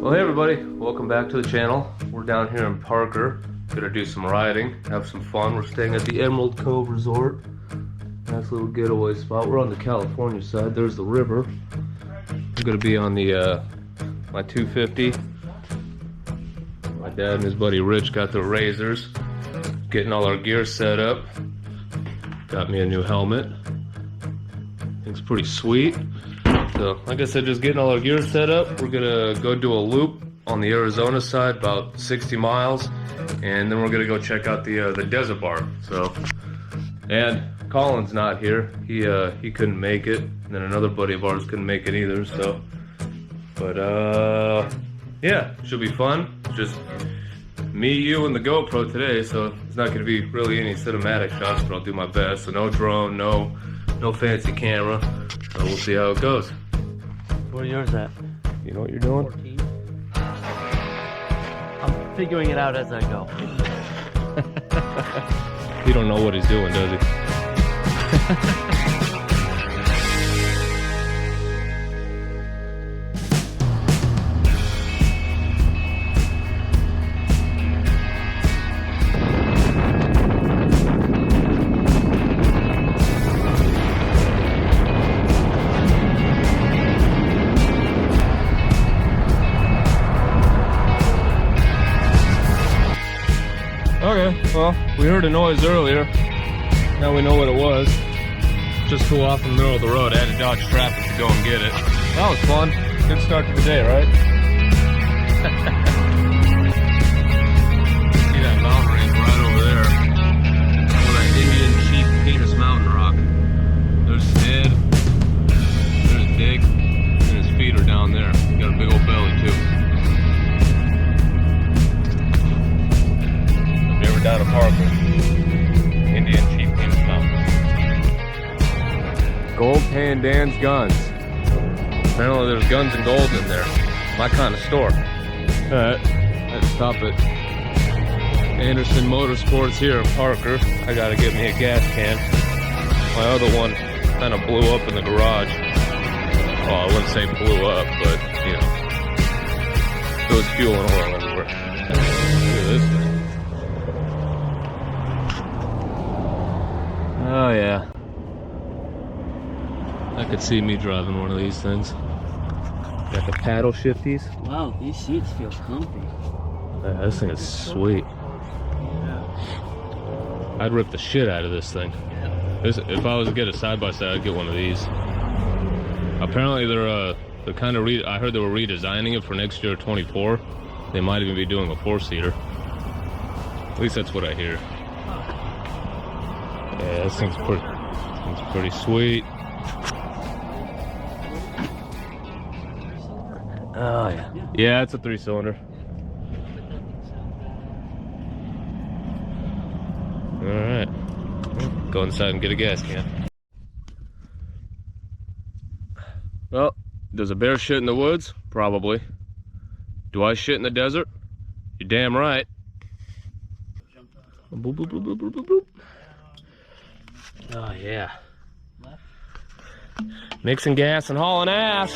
Well, hey everybody, welcome back to the channel. We're down here in Parker, gonna do some riding, have some fun. We're staying at the Emerald Cove Resort. Nice little getaway spot. We're on the California side. There's the river. I'm gonna be on the my 250. My dad and his buddy Rich got the razors, getting all our gear set up. Got me a new helmet. It's pretty sweet. So, like I said, just getting all our gear set up. We're gonna go do a loop on the Arizona side, about 60 miles, and then we're gonna go check out the desert bar. So, and Colin's not here. He couldn't make it, and then another buddy of ours couldn't make it either. So, but yeah, should be fun. Just me, you, and the GoPro today. So it's not gonna be really any cinematic shots, but I'll do my best. So no drone, no fancy camera. So we'll see how it goes. Where's yours at? You know what you're doing? 14. I'm figuring it out as I go. He don't know what he's doing, does he? Okay, well, we heard a noise earlier. Now we know what it was. Just flew off in the middle of the road. I had to dodge traffic to go and get it. That was fun. Good start to the day, right? See that mountain range right over there? Oh, that Indian Chief Penis Mountain Rock. There's Ned. There's Dick. And his feet are down there. He got a big old belly, too. Down to Parker, Indian Chief Penis Mountain. Gold Pan Dan's Guns. Apparently there's guns and gold in there. My kind of store. Alright, let's stop at Anderson Motorsports here in Parker. I gotta get me a gas can. My other one kind of blew up in the garage. Well, I wouldn't say blew up, but, you know, there was fuel and oil everywhere. Look at this thing. Oh yeah, I could see me driving one of these things. Got the paddle shifties. Wow, these seats feel comfy. Yeah, this thing is sweet. I'd rip the shit out of this thing. If I was to get a side-by-side, I'd get one of these. Apparently they're kind of I heard they were redesigning it for next year, 24. They might even be doing a 4-seater. At least that's what I hear. Yeah, this thing's pretty sweet. Oh yeah. Yeah, it's a 3-cylinder. Alright. Go inside and get a gas can. Well, does a bear shit in the woods? Probably. Do I shit in the desert? You're damn right. Boop, boop, boop, boop, boop, boop, boop. Oh yeah. Mixing gas and hauling ass.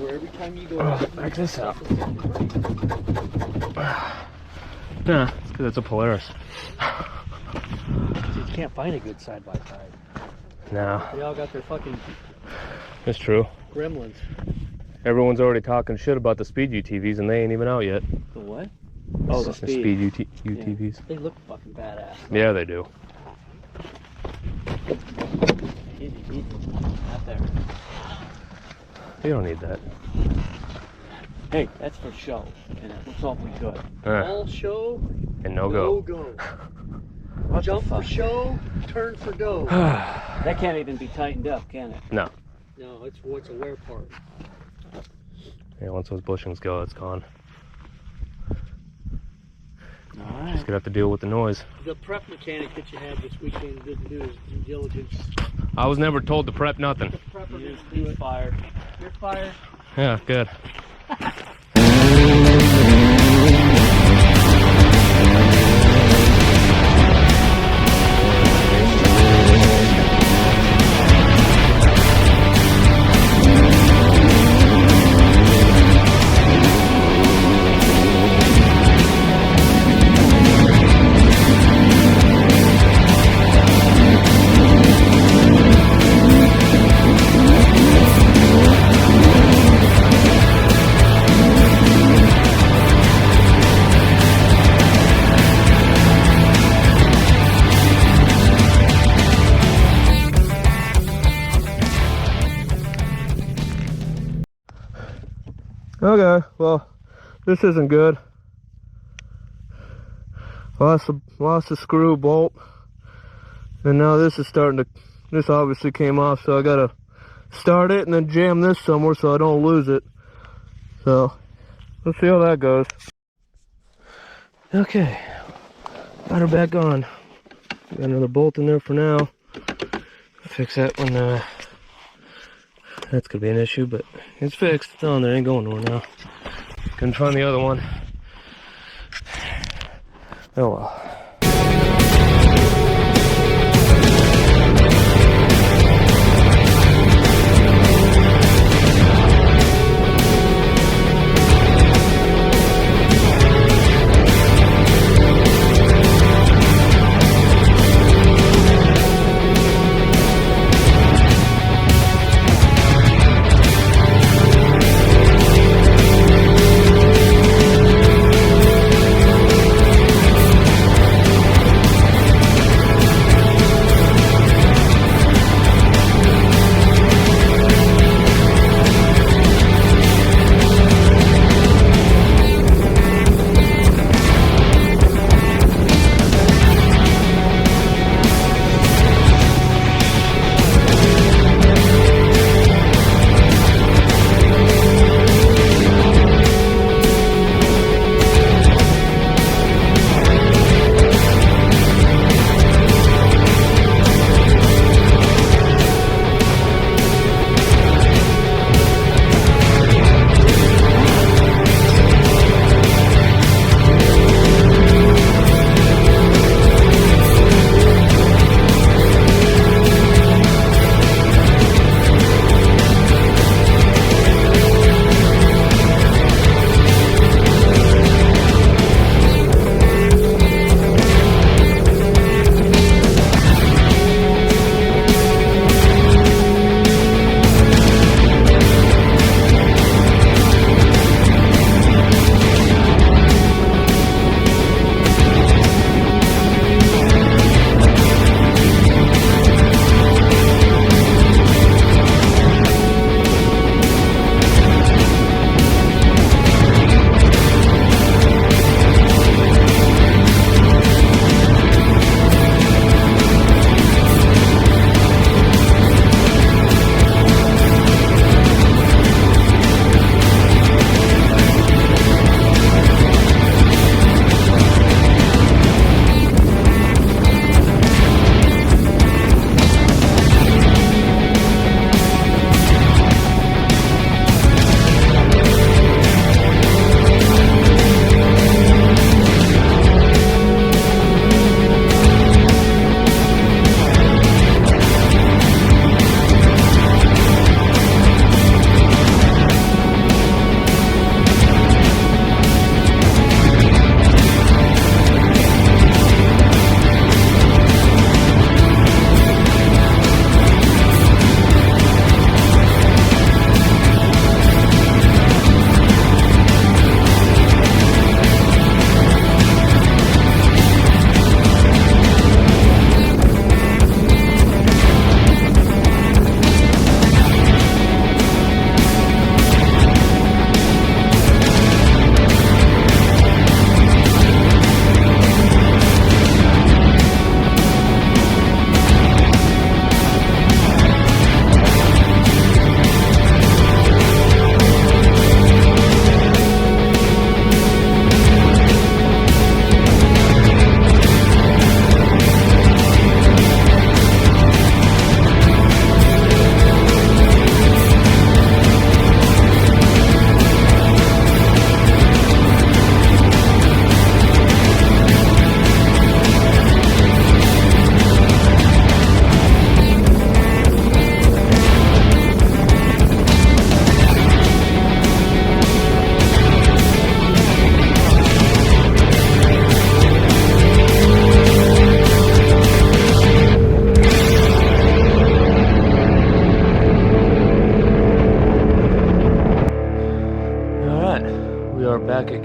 where every time you go Check this out. Nah, it's because it's a Polaris. You can't find a good side-by-side. No. They all got their fucking That's true. gremlins. Everyone's already talking shit about the Speed UTVs and they ain't even out yet. The what? Oh, the Speed. UTVs. Yeah. They look fucking badass. Yeah, they do. Easy. Out there. You don't need that. Hey, that's for show, and it looks awfully good. All show, And no go. go. Jump for show, turn for go. That can't even be tightened up, can it? No. No, it's a wear part. Yeah, once those bushings go, it's gone. Alright. Just gonna have to deal with the noise. The prep mechanic that you had this weekend didn't do his due diligence. I was never told to prep nothing. The prepper didn't do it. Fired. You're fired. Yeah, good. Okay, well, this isn't good. Lost the screw bolt, and now this is starting to. This obviously came off, so I gotta start it and then jam this somewhere so I don't lose it. So let's see how that goes. Okay, got her back on. Got another bolt in there for now. Fix that when that's gonna be an issue, but it's fixed. It's on there, ain't going nowhere now. Couldn't find the other one. Oh well.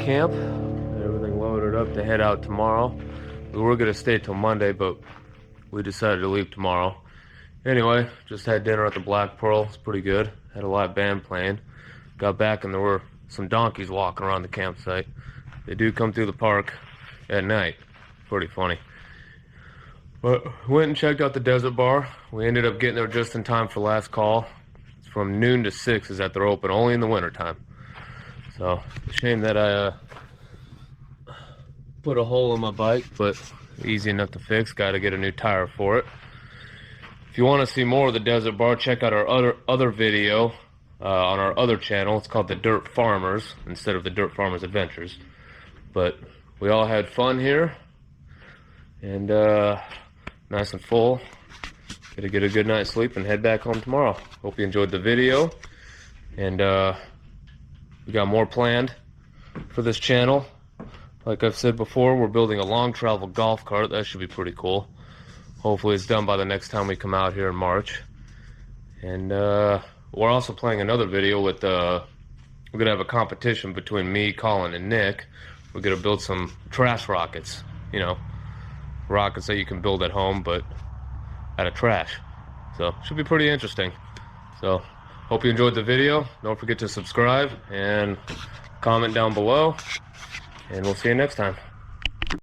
camp. Everything loaded up to head out tomorrow. We were gonna stay till Monday, but we decided to leave tomorrow. Anyway, just had dinner at the Black Pearl. It's pretty good. Had a live band playing. Got back and there were some donkeys walking around the campsite. They do come through the park at night. Pretty funny. But went and checked out the Desert Bar. We ended up getting there just in time for last call. It's from noon to 6 is that they're open, only in the wintertime. So, shame that I put a hole in my bike, but easy enough to fix. Got to get a new tire for it. If you want to see more of the Desert Bar, check out our other video on our other channel. It's called the Dirt Farmers instead of the Dirt Farmers Adventures. But we all had fun here, and nice and full. Gonna get a good night's sleep and head back home tomorrow. Hope you enjoyed the video, and we got more planned for this channel. Like I've said before, we're building a long travel golf cart. That should be pretty cool. Hopefully it's done by the next time we come out here in March. And we're also playing another video with we're gonna have a competition between me, Colin, and Nick. We're gonna build some trash rockets, you know, rockets that you can build at home but out of trash. So should be pretty interesting. So hope you enjoyed the video. Don't forget to subscribe and comment down below, and we'll see you next time.